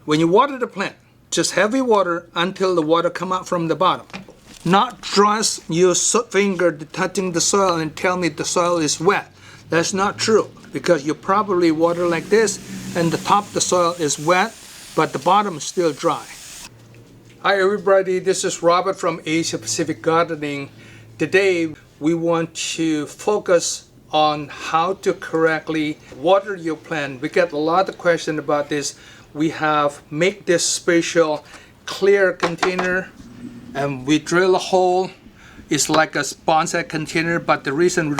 when you water the plant, just heavy water until the water come out from the bottom. Not just your finger touching the soil and tell me the soil is wet. That's not true, because you probably water like this and the top of the soil is wet, but the bottom is still dry. Hi everybody, this is Robert from Asia Pacific Gardening. Today we want to focus on how to correctly water your plant. We get a lot of questions about this. We have make this special clear container and we drill a hole. It's like a bonsai container, but the reason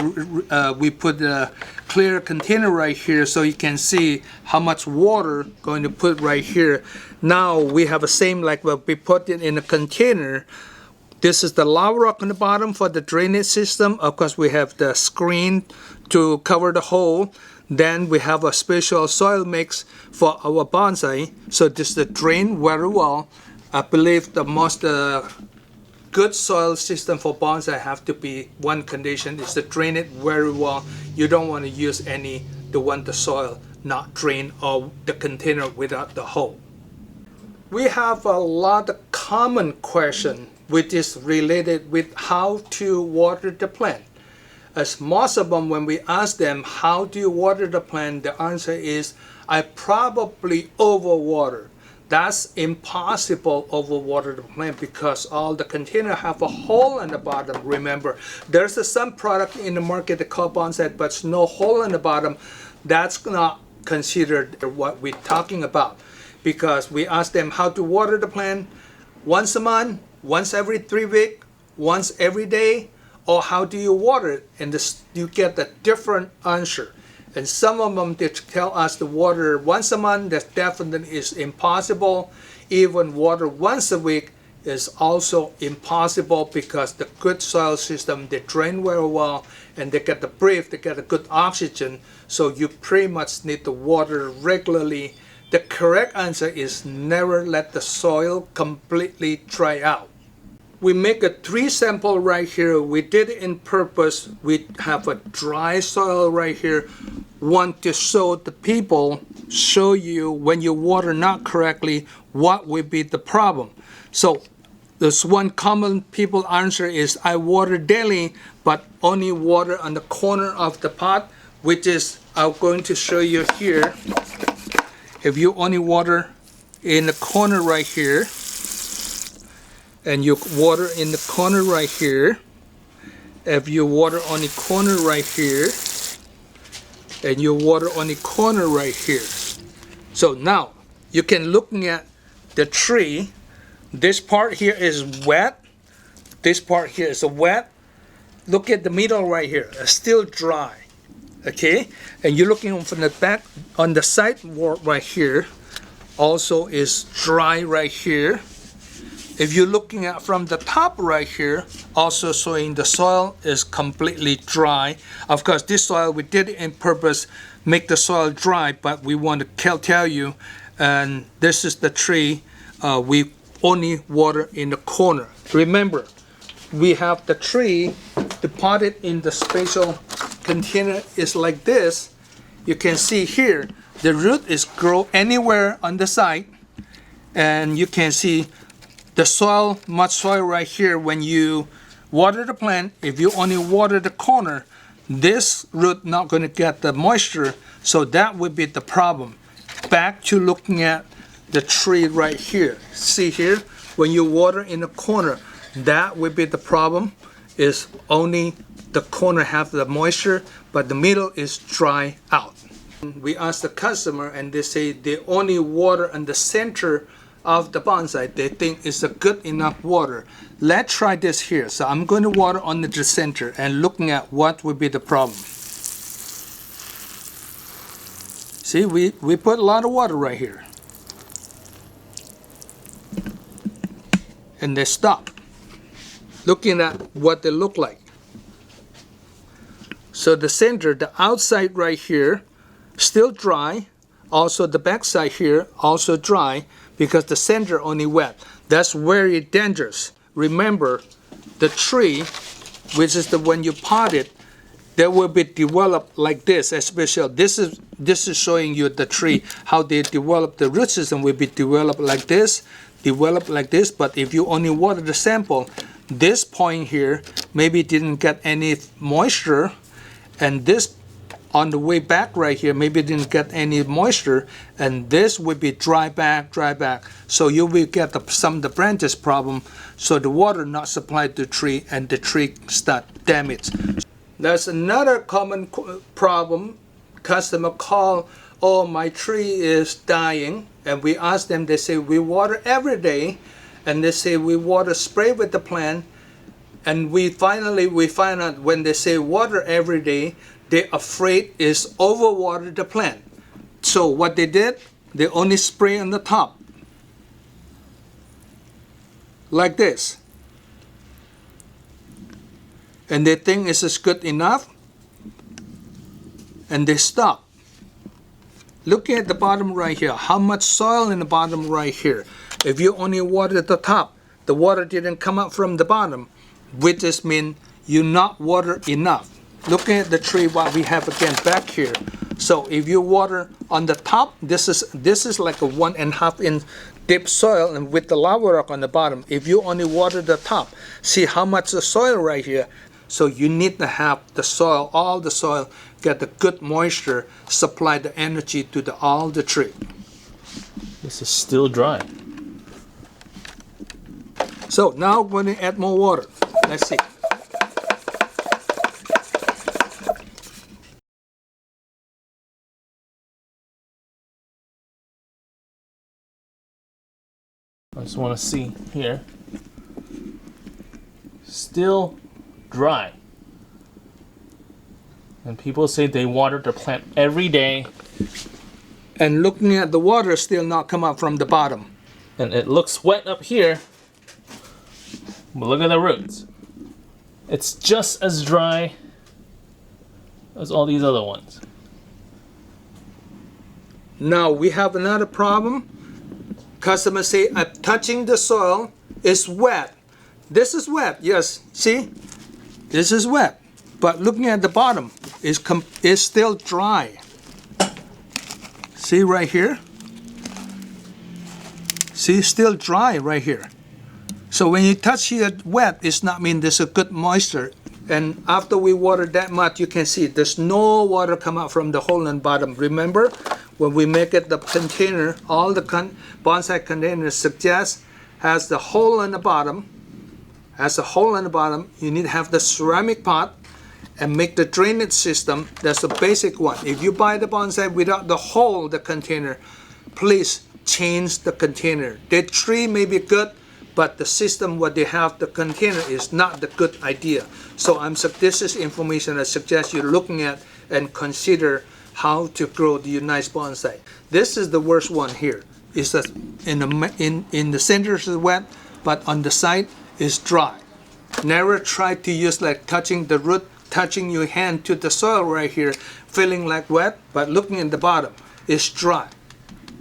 we put a clear container right here so you can see how much water going to put right here. Now we have the same like what we put it in a container. This is the lava rock on the bottom for the drainage system. Of course, we have the screen to cover the hole. Then we have a special soil mix for our bonsai. So this is the drain very well. I believe the most good soil system for bonsai have to be one condition is to drain it very well. You don't want to use the soil not drain or the container without the hole. We have a lot of common question which is related with how to water the plant. As most of them, when we ask them how do you water the plant, the answer is I probably overwater. That's impossible overwater the plant because all the container have a hole in the bottom. Remember, there's some product in the market that called bonsai, but no hole in the bottom. That's not considered what we're talking about, because we ask them how to water the plant once a month, once every 3 weeks, once every day, or how do you water it, and you get a different answer. And some of them they tell us to water once a month. That definitely is impossible. Even water once a week is also impossible because the good soil system, they drain very well and they get the breathe, they get a good oxygen. So you pretty much need to water regularly. The correct answer is never let the soil completely dry out. We make a 3 sample right here. We did it in purpose. We have a dry soil right here. Want to show the people, show you when you water not correctly, what will be the problem. So this one common people answer is I water daily, but only water on the corner of the pot, which is I'm going to show you here. If you only water in the corner right here, and you water in the corner right here, if you water on the corner right here, and you water on the corner right here. So now you can look at the tree. This part here is wet. This part here is wet. Look at the middle right here. It's still dry. Okay, and you're looking from the back on the side wall right here, also is dry right here. If you're looking at from the top right here, also showing the soil is completely dry. Of course, this soil we did it in purpose, make the soil dry, but we want to tell you, and this is the tree, we only water in the corner. Remember, we have the tree potted in the special container is like this. You can see here, the root is grow anywhere on the side, and you can see the soil, much soil right here. When you water the plant, if you only water the corner, this root not going to get the moisture, so that would be the problem. Back to looking at the tree right here. See here, when you water in the corner, that would be the problem, is only the corner have the moisture, but the middle is dry out. We ask the customer and they say they only water in the center of the bonsai. They think it's a good enough water. Let's try this here. So I'm going to water on the center and looking at what would be the problem. See, we put a lot of water right here. And they stop. Looking at what they look like. So the center, the outside right here, still dry. Also the back side here, also dry, because the center only wet. That's very dangerous. Remember, the tree, which is the when you pot it, they will be developed like this. Especially this is showing you the tree, how they develop. The root system will be developed like this. But if you only water the sample, this point here maybe didn't get any moisture, and this on the way back right here maybe didn't get any moisture, and this will be dry back. So you will get some of the branches problem, so the water not supplied to the tree and the tree start damaged. There's another common problem. Customer call, oh, my tree is dying, and we ask them, they say we water every day, and they say we water spray with the plant, and we find out when they say water every day, they're afraid is overwater the plant. So what they did, they only spray on the top like this, and they think this is good enough, and they stop. Looking at the bottom right here, how much soil in the bottom right here. If you only water the top, the water didn't come up from the bottom, which just means you not water enough. Looking at the tree, what we have again back here. So if you water on the top, this is like a 1.5 inch deep soil, and with the lava rock on the bottom. If you only water the top, see how much the soil right here. So you need to have the soil, all the soil, get the good moisture, supply the energy to all the tree. This is still dry. So now we're going to add more water. Let's see. I just want to see here. Still dry. And people say they water the plant every day. And looking at the water still not come up from the bottom. And it looks wet up here. But look at the roots. It's just as dry as all these other ones. Now we have another problem. Customers say, I'm touching the soil, it's wet. This is wet, yes, see? This is wet. But looking at the bottom, it's still dry. See right here? See, still dry right here. So when you touch it wet, it's not mean there's a good moisture. And after we water that much, you can see there's no water come out from the hole in the bottom. Remember, when we make it the container, all the bonsai containers suggest has the hole in the bottom. Has a hole in the bottom. You need to have the ceramic pot and make the drainage system. That's the basic one. If you buy the bonsai without the hole, the container, please change the container. The tree may be good, but the system what they have, the container, is not the good idea. So this is information I suggest you looking at and consider how to grow the nice bonsai. This is the worst one here. Is that in the center is wet, but on the side is dry. Never try to use like touching the root, touching your hand to the soil right here, feeling like wet, but looking at the bottom, it's dry.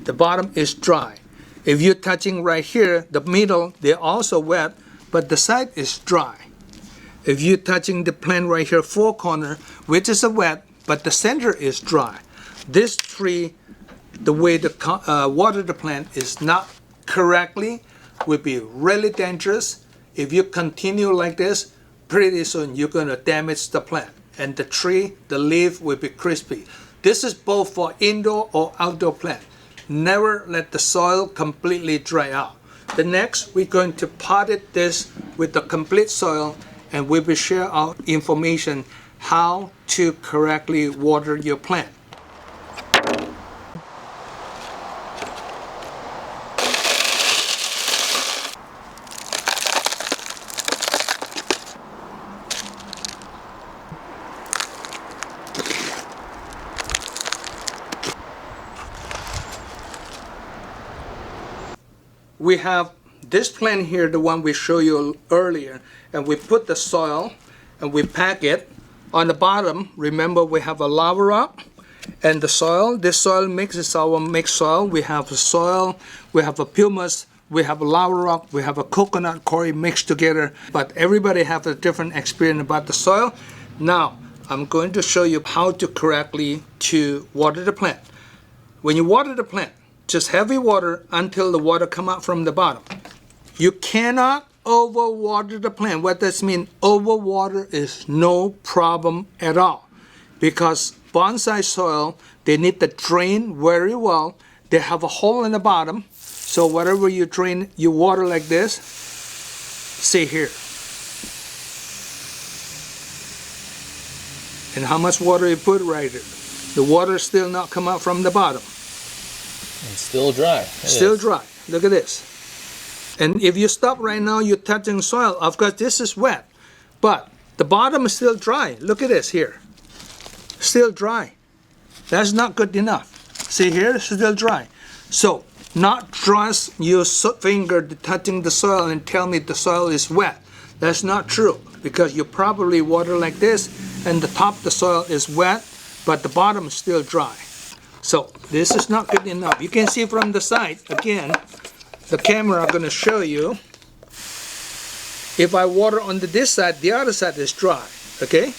The bottom is dry. If you're touching right here, the middle, they're also wet, but the side is dry. If you're touching the plant right here, four corner, which is wet, but the center is dry. This tree, the way the water the plant is not correctly, will be really dangerous. If you continue like this, pretty soon you're going to damage the plant, and the tree, the leaf will be crispy. This is both for indoor or outdoor plant. Never let the soil completely dry out. The next, we're going to pot it this with the complete soil, and we will share our information how to correctly water your plant. We have this plant here, the one we showed you earlier, and we put the soil and we pack it. On the bottom, remember we have a lava rock and the soil. This soil mix is our mixed soil. We have a soil, we have a pumice, we have a lava rock, we have a coconut coir mixed together. But everybody have a different experience about the soil. Now, I'm going to show you how to correctly to water the plant. When you water the plant, just heavy water until the water come out from the bottom. You cannot overwater the plant. What does mean? Overwater is no problem at all, because bonsai soil, they need to drain very well. They have a hole in the bottom, so whatever you drain, you water like this. See here. And how much water you put right here. The water still not come out from the bottom. It's still dry. Still dry. Look at this. And if you stop right now, you're touching soil. Of course, this is wet, but the bottom is still dry. Look at this here. Still dry. That's not good enough. See here, still dry. So, not trust your finger touching the soil and tell me the soil is wet. That's not true, because you probably water like this, and the top of the soil is wet, but the bottom is still dry. So, this is not good enough. You can see from the side, again, the camera I'm going to show you. If I water on this side, the other side is dry. Okay?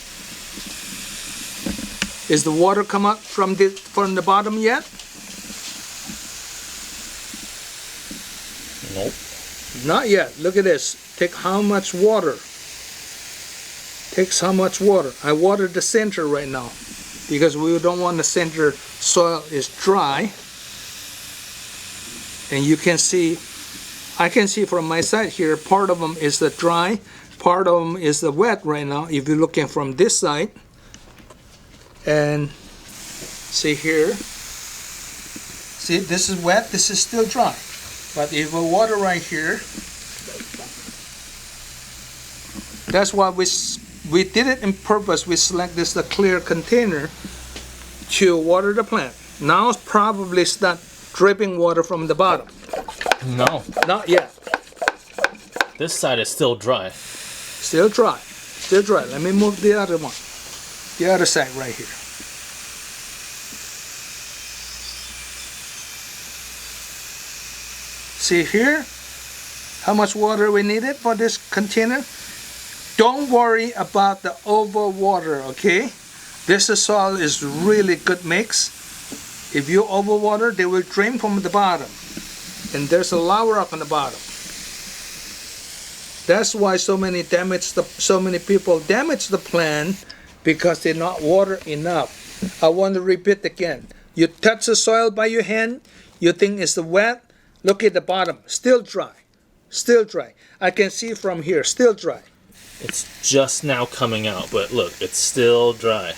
Is the water come out from the bottom yet? Nope. Not yet. Look at this. Take how much water? Takes how much water? I watered the center right now, because we don't want the center soil is dry. And you can see, I can see from my side here, part of them is the dry, part of them is the wet right now. If you're looking from this side, and see here, see this is wet, this is still dry. But if I water right here, that's why we did it in purpose. We select this the clear container to water the plant. Now it's probably start dripping water from the bottom. No. Not yet. This side is still dry. Still dry. Still dry. Let me move the other one. The other side right here. See here how much water we needed for this container? Don't worry about the overwater, okay? This soil is really good mix. If you overwater, they will drain from the bottom. And there's a lava rock on the bottom. That's why so many people damage the plant, because they not water enough. I want to repeat again. You touch the soil by your hand, you think it's wet. Look at the bottom, still dry. Still dry. I can see from here, still dry. It's just now coming out, but look, it's still dry.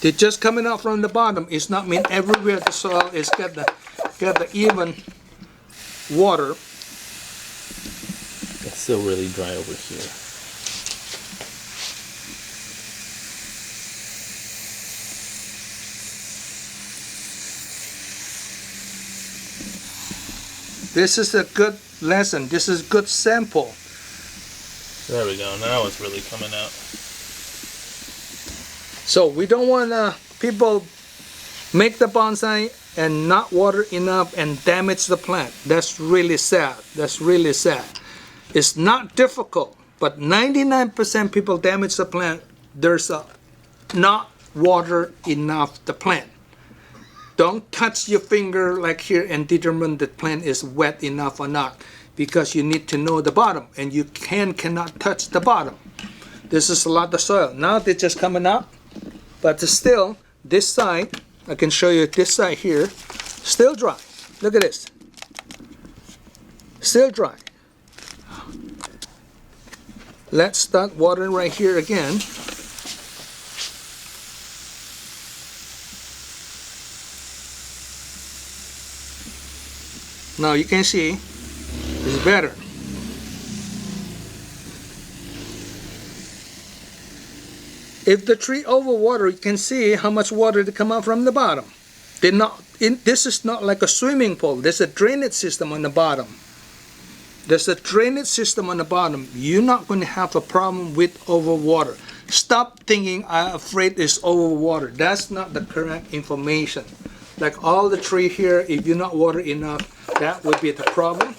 They're just coming out from the bottom. It's not mean everywhere the soil is got the even water. It's still really dry over here. This is a good lesson. This is good sample. There we go. Now it's really coming out. So we don't want people make the bonsai and not water enough and damage the plant. That's really sad. That's really sad. It's not difficult, but 99% people damage the plant. There's not water enough the plant. Don't touch your finger like here and determine the plant is wet enough or not, because you need to know the bottom, and you cannot touch the bottom. This is a lot of soil. Now they're just coming up, but still this side, I can show you this side here, still dry. Look at this. Still dry. Let's start watering right here again. Now you can see it's better. If the tree overwater, you can see how much water they come out from the bottom. This is not like a swimming pool. There's a drainage system on the bottom. There's a drainage system on the bottom. You're not going to have a problem with overwater. Stop thinking I'm afraid it's overwater. That's not the correct information. Like all the tree here, if you're not water enough, that would be the problem.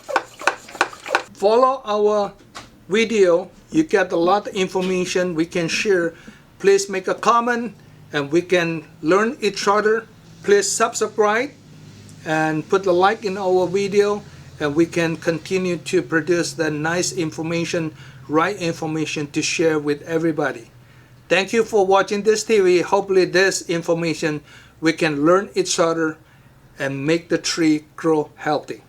Follow our video You get a lot of information we can share. Please make a comment and we can learn each other. Please subscribe and put a like in our video, and we can continue to produce the nice information, right information to share with everybody. Thank you for watching this TV. Hopefully this information we can learn each other and make the tree grow healthy.